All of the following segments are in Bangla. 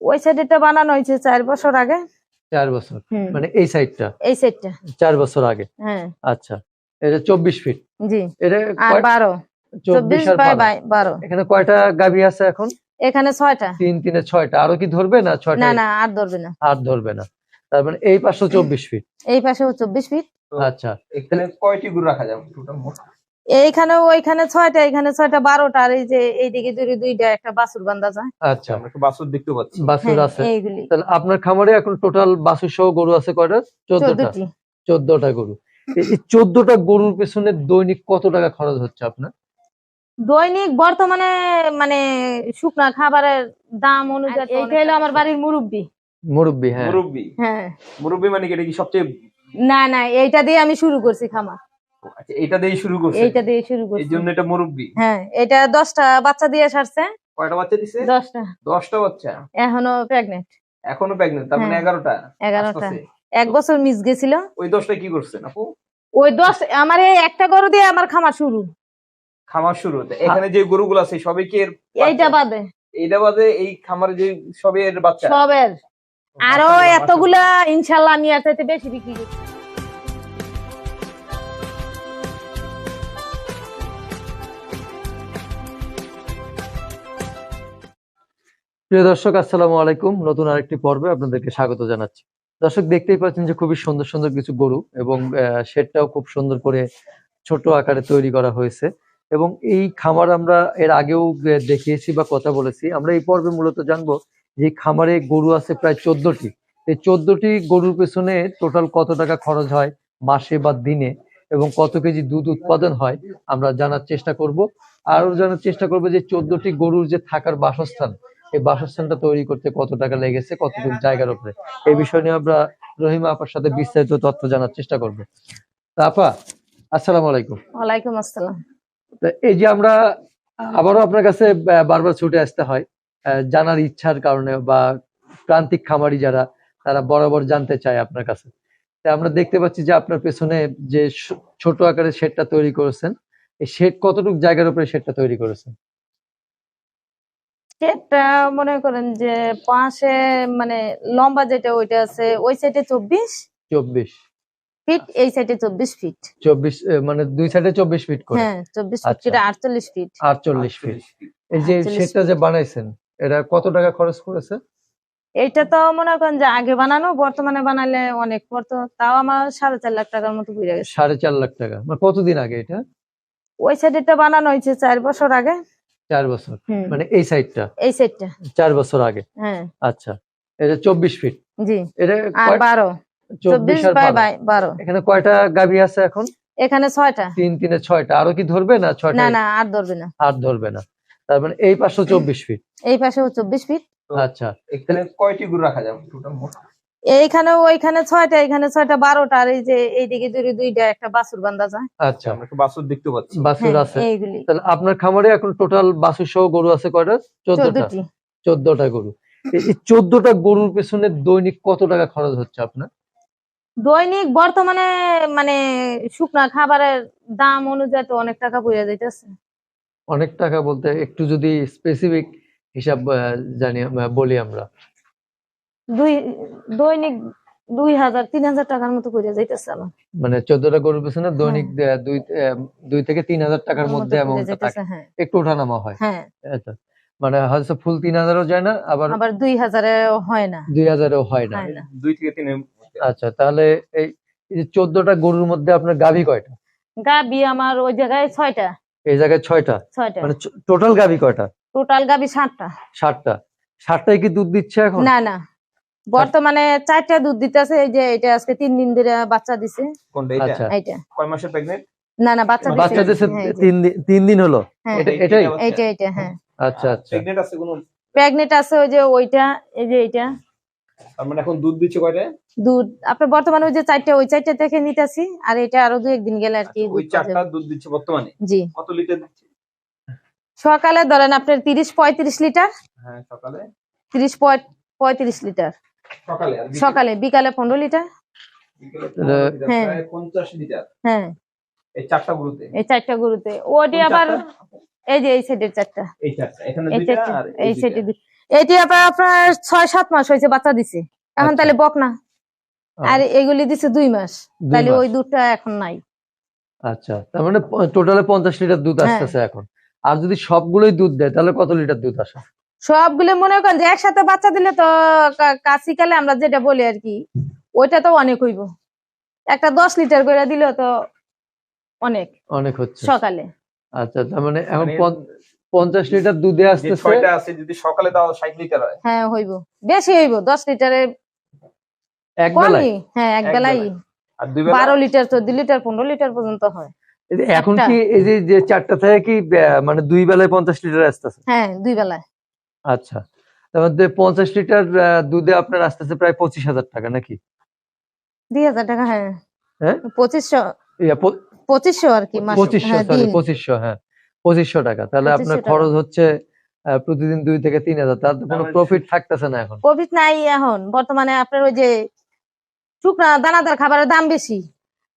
ওই সাইডটা বানানো হয়েছে 4 বছর আগে। 4 বছর মানে এই সাইডটা 4 বছর আগে। হ্যাঁ আচ্ছা, এটা 24 ফিট। জি। এটা আর 12 24 আর 12। এখানে কয়টা গাভী আছে এখন? এখানে 6টা। 3 3 এ 6টা। আরো কি ধরবে না 6টা? না না, আর ধরবে না। আর ধরবে না। তার মানে এই পাশেও 24 ফিট। এই পাশেও 24 ফিট। আচ্ছা, এখানে কয়টি গরু রাখা যাবে টোটাল মোট? এইখানে ওইখানে 6টা, এখানে 6টা, 12টা, আর এই যে এইদিকে যদি 2টা একটা বাছুর বান্ধা যায়। আচ্ছা, আমরা একটু বাছুর দেখতে পাচ্ছি। বাছুর আছে। এইগুলি। তাহলে আপনার খামারে এখন টোটাল বাছুর সহ গরু আছে কয়টা? 14টা। 14টা গরু। এই 14টা গরুর পেছনে দৈনিক কত টাকা খরচ হচ্ছে আপনার? দৈনিক বর্তমানে মানে শুকনা খাবারের দাম অনুযায়ী এইটা হলো আমার বাড়ির মুরব্বি। মুরব্বি? হ্যাঁ, মুরব্বি। হ্যাঁ, মুরব্বি মানে কি এটা কি সবচেয়ে? না না, এইটা দিয়ে আমি শুরু করছি খামার। আচ্ছা, এটা দিয়ে শুরু করছি। এইটা দিয়ে শুরু করছি, এইজন্য এটা মুরব্বি। হ্যাঁ, এটা 10টা বাচ্চা দিয়ে ছাড়ছে। কয়টা বাচ্চা দিছে? 10টা। 10টা বাচ্চা। এখনো প্রেগন্যান্ট। এখনো প্রেগন্যান্ট, তার মানে 11টা। 11টা। 1 বছর মিস গেছিল। ওই 10টা কি করছেন আপু? ওই 10 আমার এই একটা গরু দিয়ে আমার খামার শুরু। খামার শুরু। এখানে যে গরুগুলো আছে সবই কি এর? এইটা বাদে। এইটা বাদে এই খামারে যে সবই এর বাচ্চা? সবের। আরো এতগুলা ইনশাআল্লাহ আমি এর চাইতে বেশি বিক্রি করব। প্রিয় দর্শক, আসসালামু আলাইকুম। নতুন আরেকটি পর্বে আপনাদেরকে স্বাগত জানাচ্ছি। দর্শক, দেখতেই পাচ্ছেন যে খুবই সুন্দর সুন্দর কিছু গরু, এবং শেডটাও খুব সুন্দর করে ছোট আকারে তৈরি করা হয়েছে। এবং এই খামার আমরা এর আগেও দেখিয়েছি বা কথা বলেছি। আমরা এই পর্বে মূলত জানবো যে খামারে গরু আছে প্রায় 14টি। এই 14টি গরুর পেছনে টোটাল কত টাকা খরচ হয় মাসে বা দিনে, এবং কত কেজি দুধ উৎপাদন হয় আমরা জানার চেষ্টা করব। আরও জানার চেষ্টা করবো যে 14টি গরুর যে থাকার বাসস্থান, এই বাসস্থানটা তৈরি করতে কত টাকা লেগেছে, কতটুকু জায়গার উপরে, এই বিষয় নিয়ে আমরা রহিমা আপার সাথে বিস্তারিত তথ্য জানার চেষ্টা করব। আপা, আসসালামু আলাইকুম। ওয়ালাইকুম আসসালাম। এই যে আমরা আবারও আপনার কাছে বারবার ছুটে আসতে হয় জানার ইচ্ছার কারণে, বা প্রান্তিক খামারি যারা, তারা বরাবর জানতে চায় আপনার কাছে। তাই আমরা দেখতে পাচ্ছি যে আপনার পেছনে যে ছোট আকারের শেডটা তৈরি করেছেন, এই শেড কতটুকু জায়গার উপরে শেডটা তৈরি করেছেন? শেডটা মনে করেন যে পাশে মানে লম্বা যেটা ওইটা আছে, ওই সাইডে 24 ফিট, এই সাইডে 24 ফিট। 24 মানে দুই সাইডে 24 ফিট করে? হ্যাঁ, 24 ফিট করে 48 ফিট। 48 ফিট। এই যে শেডটা যে বানাইছেন, এটা কত টাকা খরচ করেছে? এইটা তো মনে করেন যে আগে বানানো, বর্তমানে বানালে অনেক পড়তো, তাও আমার 4.5 লাখ টাকার মতো পড়ে গেছে। 4.5 লাখ টাকা। মানে কতদিন আগে এটা? ওই সাইডটা বানানো হয়েছে 4 বছর আগে। 4 বছর মানে এই সাইডটা? এই সাইডটা 4 বছর আগে। হ্যাঁ। আচ্ছা, এটা 24 ফিট। জি। এটা আর 12 24 আর 12। এখানে কয়টা গাভী আছে এখন? এখানে 6টা। 3 3 এ 6টা। আরো কি ধরবে না 6টা? না না, আর ধরবে না। আর ধরবে না। তার মানে এই পাশেও 24 ফিট। এই পাশেও 24 ফিট। আচ্ছা, এখানে কয়টি গরু রাখা যাবে টোটাল মোট? এইখানে ওইখানে 6টা, এখানে 6টা, 12টা, আর এই যে এইদিকে যদি 2টা একটা বাছুর বান্ধা যায়। আচ্ছা, আমরা একটু বাছুর দেখতে পাচ্ছি। বাছুর আছে। এইগুলি। তাহলে আপনার খামারে এখন টোটাল বাছুর সহ গরু আছে কয়টা? 14টা। 14টা গরু। এই 14টা গরুর পেছনে দৈনিক কত টাকা খরচ হচ্ছে আপনার? দৈনিক বর্তমানে মানে শুকনা খাবারের দাম অনুযায়ী তো অনেক টাকা পড়ে যাইতেছে। অনেক টাকা বলতে একটু যদি স্পেসিফিক হিসাব জানি বলি আমরা। দৈনিক 2000-3000 টাকার মতো পড়ে যাইতেছে আমার। মানে 14টা গরুর পেছনে দৈনিক 2 থেকে 3000 টাকার মধ্যে অ্যামাউন্টটা থাকে। একটু ওঠানামা হয়। হ্যাঁ। আচ্ছা, মানে হয়তো ফুল 3000ও যায় না, আবার 2000-এও হয় না। 2000-এও হয় না। 2 থেকে 3 এর। আচ্ছা, তাহলে এই 14টা গরুর মধ্যে আপনার গাভী কয়টা? গাভী আমার ওই জায়গায় 6টা। এই জায়গায় 6টা? মানে টোটাল গাভী কয়টা? টোটাল গাভী 7টা। 7টা। 7টাই কি দুধ দিচ্ছে এখন? না না, বর্তমানে 4টা দুধ দিতেছে। এই যে এটা আজকে 3 দিন ধরে বাচ্চা দিছে। কোনটা এটা? আচ্ছা, এইটা। কয় মাসের প্রেগন্যান্ট? না না, বাচ্চা দিছে 3 দিন হলো। এটাই? এইটা হ্যাঁ। আচ্ছা আচ্ছা। প্রেগন্যান্ট আছে কোন? প্রেগন্যান্ট আছে ওই যে ওইটা, এই যে এইটা। তার মানে এখন দুধ দিচ্ছে কয়টা? দুধ আপনার বর্তমানে ওই যে 4টা, ওই 4টা থেকে নিতেছি, আর এটা আরো 2-1 দিন গেলে আর কি। ওই 4টা দুধ দিচ্ছে বর্তমানে? জি। কত লিটার দিচ্ছে? সকালে ধরেন আপনার 30-35 লিটার। হ্যাঁ, সকালে 30-35 লিটার সকালে। আর সকালে। বিকালে 15 লিটার। হ্যাঁ, 50 লিটার। হ্যাঁ, এই 4টা গরুতে? এই 4টা গরুতে। ওটি আবার এই যে এই সাইডের 4টা। এই 4টা এখানে দুইটা আর এই সাইডে এটি আপনার 6-7 মাস হয়েছে বাচ্চা দিছে, এখন আচ্ছা। তাহলে বক না। ও, আর এগুলি দিছে 2 মাস, 2 তাহলে মাস। ওই দুধটা এখন নাই। আচ্ছা, তার মানে টোটালে 50 লিটার দুধ হ্যাঁ। আসতেছে এখন। আর যদি সবগুলোই দুধ দেয় তাহলে কত লিটার দুধ আসে? সবগুলো মনে করেন যে একসাথে বাচ্চা দিলে তো কাশিকালে আমরা যেটা বলি আর কি, ওইটা তো অনেক হইব। একটা 10 লিটার করে দিলে তো অনেক অনেক হচ্ছে। সকালে। আচ্ছা, তার মানে এখন মানে 50 লিটার দুধে যে আসতেছে। 6টা আছে যদি সকালে তাও 60 লিটার হয়। হ্যাঁ হইব, বেশি হইব, 10 লিটারের এক বেলায়? কমই। হ্যাঁ এক এক বেলাই বেলায়। আর 2 বেলা 12 লিটার, 14 লিটার, 15 লিটার পর্যন্ত হয়। এই যে এখন একটা। কি এই যে 4টা থেকে কি মানে 2 বেলায় 50 লিটার আসতেছে? হ্যাঁ 2 বেলায়। আচ্ছা, তার মধ্যে 50 লিটার দুধে আপনার আসতেছে প্রায় 25,000 টাকা নাকি? 2000 টাকা। হ্যাঁ হ্যাঁ 2500, ইয়া, 2500 আর কি মাস। 2500, হ্যাঁ সরি দিন 2500, হ্যাঁ 2500 টাকা। তাহলে 2500 আপনার টাকা। খরচ হচ্ছে প্রতিদিন 2 থেকে 3,000। তার তো কোনো তাহলে প্রফিট থাকতেছে না এখন। প্রফিট নাই এখন বর্তমানে। আপনার ওই যে শুকনা দানাদার খাবারের দাম বেশি,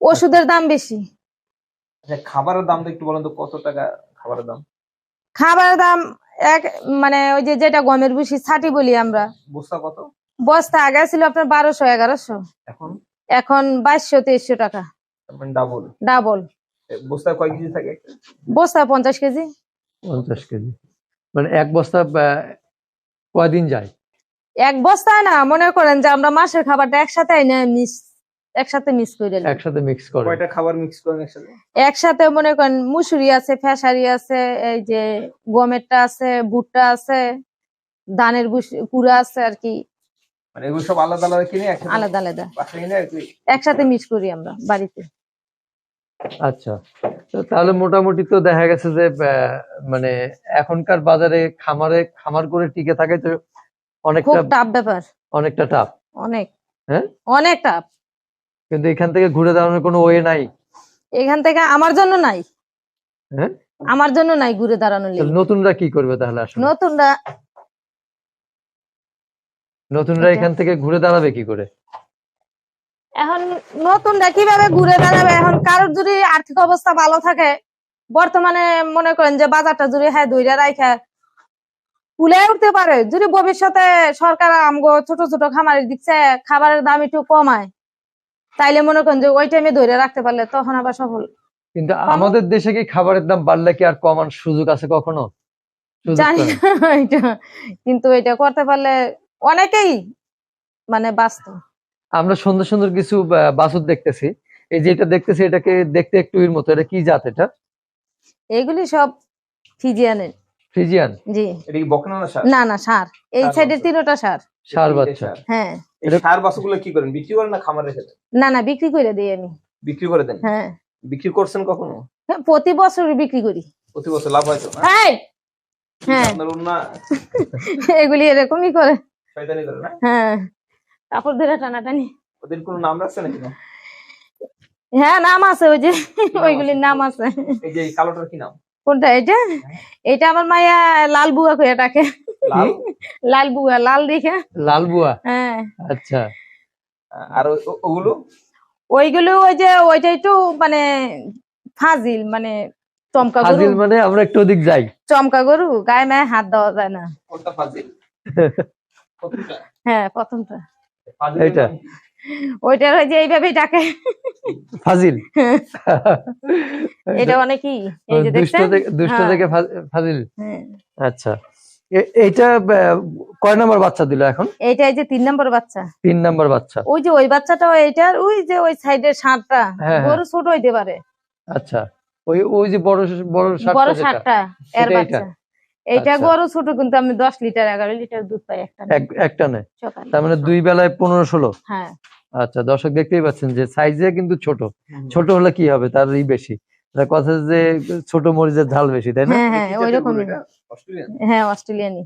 ওষুধের দাম বেশি। আচ্ছা, খাবারের দামটা একটু বলেন তো, কত টাকা খাবারের দাম? খাবারের দাম এক মানে ওই যে যেটা গমের ভুসি ছাটি বলি আমরা, বস্তা কত বস্তা আগে ছিল আপনার 1200-1100, এখন? এখন 2200-2300 টাকা। তারপরে ডাবল। ডাবল। বস্তায় কয় কেজি থাকে একটা? বস্তা 50 কেজি। 50 কেজি মানে এক বস্তা কয়দিন যায়? এক বস্তায় না, মনে করেন যে আমরা মাসের খাবারটা একসাথে একসাথে মিক্স করে নিই। একসাথে মিক্স করে? কয়টা খাবার মিক্স করেন একসাথে? একসাথে মনে করেন মুসুরি আছে, ফেসারি আছে, এই যে গমেরটা আছে, ভুট্টা আছে, ধানের কুড়া আছে আর কি। মানে এগুলো সব আলাদা আলাদা কিনে একসাথে আলাদা আলাদা বাসায় এনে আর কি একসাথে মিক্স করি আমরা বাড়িতে। আচ্ছা, তো তাহলে মোটামুটি তো দেখা গেছে যে মানে এখনকার বাজারে খামার করে টিকে থাকে তো খুব অনেকটা টাফ ব্যাপার, অনেকটা টাফ। অনেক হ্যাঁ, অনেক টাফ। কিন্তু এখান থেকে ঘুরে দাঁড়ানোর কোনো ওয়ে নাই? এখান থেকে আমার জন্য নাই, হ্যাঁ, আমার জন্য নাই ঘুরে দাঁড়ানোর তাহলে লেগে। নতুনরা কি করবে তাহলে? আসলে নতুনরা নতুনরা এখান থেকে ঘুরে দাঁড়াবে কি করে? এখন নতুনরা কিভাবে ঘুরে দাঁড়াবে? এখন কারোর যদি আর্থিক অবস্থা ভালো থাকে, বর্তমানে মনে করেন যে বাজারটা যদি হ্যাঁ ধইরা রাখা কুলে উঠতে পারে, যদি ভবিষ্যতে সরকার আমগো ছোট ছোট খামারের দিচ্ছে খাবারের দাম একটু কমায়, তাইলে মনে করেন যে ওই টাইমে ধরে রাখতে পারলে তখন আবার সফল। কিন্তু আমাদের দেশে কি খাবারের দাম বাড়লে কি আর কমার সুযোগ আছে কখনো? সুযোগ জানি তো নেই। না এটা, কিন্তু এটা করতে পারলে অনেকেই মানে বাঁচত। আমরা সুন্দর সুন্দর কিছু বাছুর দেখতেছি, এই যে এটা দেখতেছি এটাকে দেখতে একটু এর মতো, এটা কি জাত? এটা এগুলি সব ফিজিয়ানের। ফ্রিজিয়ান? জি। এটা কি বকনা না ষাঁড়? না না সার, এই ষাঁড় সাইডের বাছুর। তিনটা সার। ষাঁড় তিনটে বাচ্চা? ষাঁড়। হ্যাঁ। এই ষাঁড় বাছুরগুলো কি করেন, বিক্রি করেন না খামারে রেখে দেন? না না বিক্রি করে দিই আমি। বিক্রি করে দেন? হ্যাঁ বিক্রি করছেন কখনো? হ্যাঁ, প্রতি বছর বিক্রি করি। প্রতি বছর লাভ হয় তো না? হ্যাঁ হ্যাঁ আপনার উন্না এগুলি এরকমই করে। শয়তানি করে না? হ্যাঁ কাপড় ধরে টানাটানি। ওদের কোনো নাম রাখছে নাকি না? হ্যাঁ নাম আছে, ওই যে নাম ওইগুলির আছে? নাম আছে। এই যে এই কালোটার কি নাম? কোনটা এটা? এটা আমার মাইয়া লাল বুয়া কইয়া ডাকে। লাল? লাল বুয়া, লাল দেখে। লাল বুয়া? হ্যাঁ। আচ্ছা, আর ওগুলো? ওইগুলো ওই যে ওইটা একটু মানে ফাজিল, মানে চমকা গরু। ফাজিল মানে আমরা একটু ওদিক যাই। চমকা গরু, গায়ে মায়ে হাত দেওয়া যায় না। কোনটা ফাজিল? প্রথমটা? হ্যাঁ প্রথমটা। ফাজিলের এইটা? নাম কি? ওইটার ওই যে এইভাবেই ডাকে ফাজিল? এটা অনেকই এই যে দুষ্ট দেখছেন। দুষ্ট হ্যাঁ। থেকে ফাজিল? হ্যাঁ। আচ্ছা, এইটা কয় নাম্বার বাচ্চা দিল এখন? এইটা এই যে 3 নম্বর বাচ্চা। 3 নাম্বার বাচ্চা। ওই যে ওই বাচ্চাটা এইটার ওই যে ওই সাইডের ষাঁড়টা হ্যাঁ, গরু ছোট হইতে পারে। আচ্ছা, ওই ওই যে বড় বড় বড় ষাঁড়টা যেটা, ষাঁড়টা এর সেটা বাচ্চা। এইটা আচ্ছা। গরু ছোট, কিন্তু আমি 10 লিটার 11 লিটার দুধ পাই একটা নেই। সকালে। তার মানে 2 বেলায় 15-16। হ্যাঁ। আচ্ছা, দর্শক দেখতেই পাচ্ছেন যে সাইজে কিন্তু ছোট। ছোট হলে কি হবে, তারই বেশি। তার কথা যে ছোট মরিচের ঝাল বেশি, তাই না? হ্যাঁ হ্যাঁ কি ওই জাতের রকমই। গরু এটা? অস্ট্রেলিয়ান? হ্যাঁ অস্ট্রেলিয়ানি।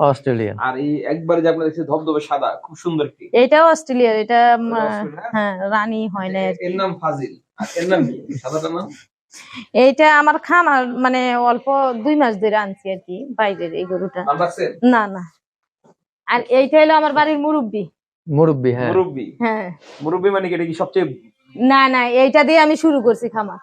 অস্ট্রেলিয়ান। আর এই একবারে যে আপনারা দেখছেন ধবধবে সাদা, খুব সুন্দর একটি। এটাও অস্ট্রেলিয়ার। এটা অস্ট্রেলিয়া? হ্যাঁ রানী হয় না আর কি। এর নাম ফাজিল। আর এর নাম কি? সাদাটার নাম? এইটা আমার খামার মানে অল্প 2 মাস ধরে আনছি আর কি, বাইরের এই গরুটা। নাম রাখছেন? না না। আর এইটা হলো আমার বাড়ির মুরব্বি। মুরব্বি? হ্যাঁ, মুরব্বি। হ্যাঁ। মুরব্বি মানে কি, এটা কি সবচেয়ে? না না এইটা দিয়ে আমি শুরু করছি খামার।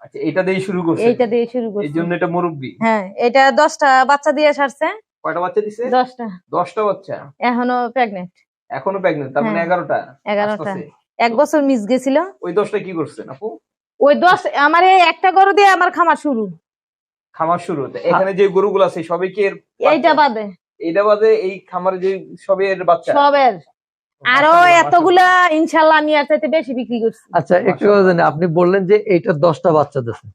আচ্ছা, এটা দিয়ে শুরু করছেন? এইটা দিয়ে শুরু করছি। এই জন্য এটা মুরব্বি। হ্যাঁ এটা 10টা বাচ্চা দিয়ে ছাড়ছে। কয়টা বাচ্চা দিছে? 10টা। 10টা বাচ্চা। এখনো প্রেগনেন্ট। এখনো প্রেগনেন্ট, তার মানে হ্যাঁ। 11টা। 11টা। আসতেছে। 1 বছর মিস গেছিল। ওই 10টা কি করছেন আপু? ওই 10 আমার এই একটা গরু দিয়ে আমার খামার শুরু। খামার শুরু। এখানে যে গরুগুলো আছে সবই কি এর এইটা বাচ্চা? বাদে এইটা বাদে এই খামারে যে সবই এর বাচ্চা? সবের। আরো মাশাআল্লাহ, এতগুলা ইনশাআল্লাহ আমি এর চাইতে বেশি বিক্রি করছি। আচ্ছা, একটু কথা জানি, আপনি বললেন যে এইটা 10টা বাচ্চা দিচ্ছে,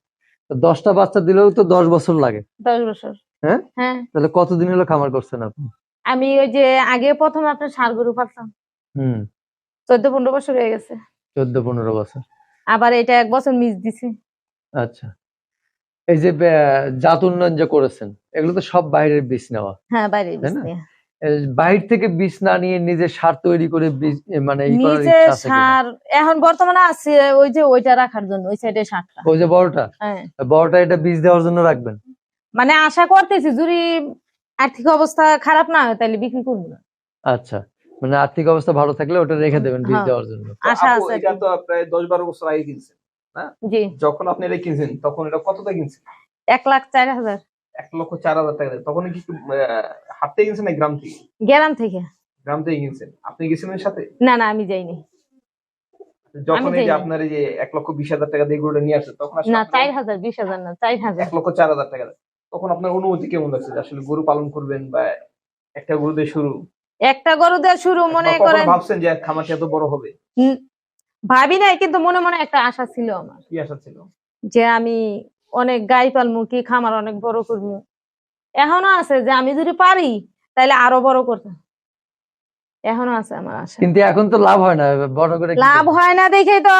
10টা বাচ্চা দিলেও তো 10 বছর লাগে। 10 বছর। হ্যাঁ, হ্যাঁ। তাহলে কতদিন হলো খামার করছেন আপনি? আমি ওই যে আগে প্রথম আপনার ষাঁড় গরু পালতাম। 14-15 বছর হয়ে গেছে। 14-15 বছর। আবার এটা 1 বছর মিস দিছি। আচ্ছা, এই যে জাত উন্নয়ন যে করেছেন, এগুলো তো সব বাইরের বীজ নেওয়া, হ্যাঁ, বাইরে তাই বীজ না? নিয়ে। বাইরে থেকে বীজ না নিয়ে নিজে সার তৈরি করে বীজ মানে ই করার নিজে ইচ্ছা আছে কিনা? সার এখন বর্তমানে আছে ওই যে ওইটা রাখার জন্য, ওই সাইডে সারটা। ওই যে বড়টা, হ্যাঁ, বড়টা এটা বীজ দেওয়ার জন্য রাখবেন? মানে আশা করতেছি যদি আর্থিক অবস্থা খারাপ না হয় তাহলে বিক্রি করবো না। আচ্ছা, মানে আর্থিক অবস্থা ভালো থাকলে ওটা রেখে দেবেন বীজ হ্যাঁ, দেওয়ার জন্য। আশা আপু, আছে। এটা তো প্রায় 10-12 বছর আগে কিনছেন না? জি। যখন আপনি এটা কিনছেন তখন এটা কতটা কিনছেন? 1,04,000। 1,04,000 টাকা দিয়ে। তখন কি একটু হাট থেকে কিনছেন না গ্রাম থেকে? গ্রাম থেকে। গ্রাম থেকে কিনছেন। আপনি গেছিলেন এর সাথে? না না, আমি যাইনি। যখন এই যে যাইনি। আপনার এই যে 1,20,000 টাকা দিয়ে গরুটা নিয়ে আসছে তখন আসলে না, আপনার 4,000, 20,000 না, 4,000। 1,04,000 টাকা দেয়। তখন আপনার অনুভূতি কেমন লাগছে যে আসলে গরু পালন করবেন বা একটা গরু দিয়ে শুরু? একটা গরু দিয়ে শুরু, মনে বা কখনো করেন ভাবছেন যে খামারটি এত বড় হবে? ভাবি নাই, কিন্তু মনে মনে একটা আশা ছিল আমার কি আশা ছিল? যে আমি অনেক গাই পালমু, কি খামার অনেক বড় করবো। এখনো আছে যে আমি যদি পারি তাহলে আরো বড় করতে। এখনো আছে আমার আশা। কিন্তু এখন তো লাভ হয় না বড় করে। লাভ হয় না দেখেই তো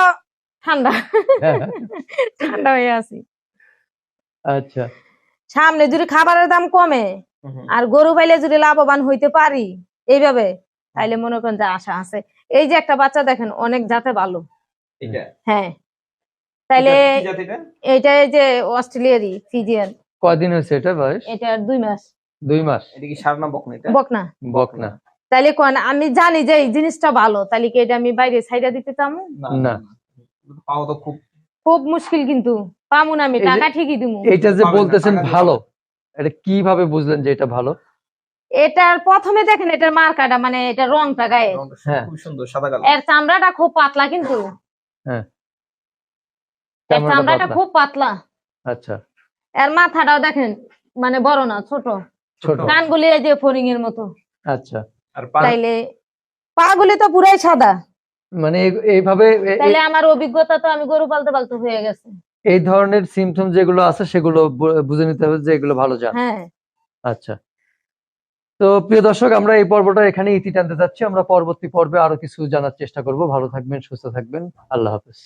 ঠান্ডা ঠান্ডা হয়ে আছি। আচ্ছা, সামনে যদি খাবারের দাম কমে আর গরু পাইলে যদি লাভবান হইতে পারি এইভাবে, তাইলে মনে করেন যে আশা আছে। এই যে একটা বাচ্চা দেখেন অনেক জাতে ভালো। এটা হ্যাঁ, তাইলে কি জাত এটা? এইটা এই যে অস্ট্রেলিয়ারই ফিজিয়ান। কয়দিন হয়েছে এটা বয়স? এটা 2 মাস। 2 মাস। এটা কি ষাঁড় না বকনা? এটা বকনা। বকনা। তাইলে কোন আমি জানি যে এই জিনিসটা ভালো, তাইলে কি এটা আমি বাইরে ছাইড়া দিতে চামু? না, পাওয়া তো খুব মুশকিল, কিন্তু পামু না, আমি এই যে- টাকা ঠিকই দিমু। এটা যে পাবেন না, বলতেছেন টাকা দিয়ে ভালো, এটা কিভাবে বুঝলেন যে এটা ভালো? এটার প্রথমে দেখেন এটার মার্কাটা, মানে এটা রংটা গায়ে, হ্যাঁ। খুব সুন্দর সাদা কালো। এর চামড়াটা খুব পাতলা, কিন্তু হ্যাঁ, এর চামড়াটা পাতলা। খুব পাতলা। আচ্ছা, এর মাথাটাও দেখেন মানে বড় না, ছোট। ছোট। কানগুলি এই যে ফড়িং এর মতো। আচ্ছা, আর তাইলে পাগুলি তো পুরাই সাদা। মানে এইভাবে তাইলে আমার অভিজ্ঞতা তো আমি গরু পালতে পালতে হয়ে গেছে। এই ধরনের সিমটম যেগুলো আছে সেগুলো বুঝে নিতে হবে যে এগুলো ভালো জাত। হ্যাঁ। আচ্ছা, তো প্রিয় দর্শক, আমরা এই পর্বটা এখানে ইতি টানতে যাচ্ছি। আমরা পরবর্তী পর্বে আরো কিছু জানার চেষ্টা করব। ভালো থাকবেন, সুস্থ থাকবেন। আল্লাহ হাফেজ।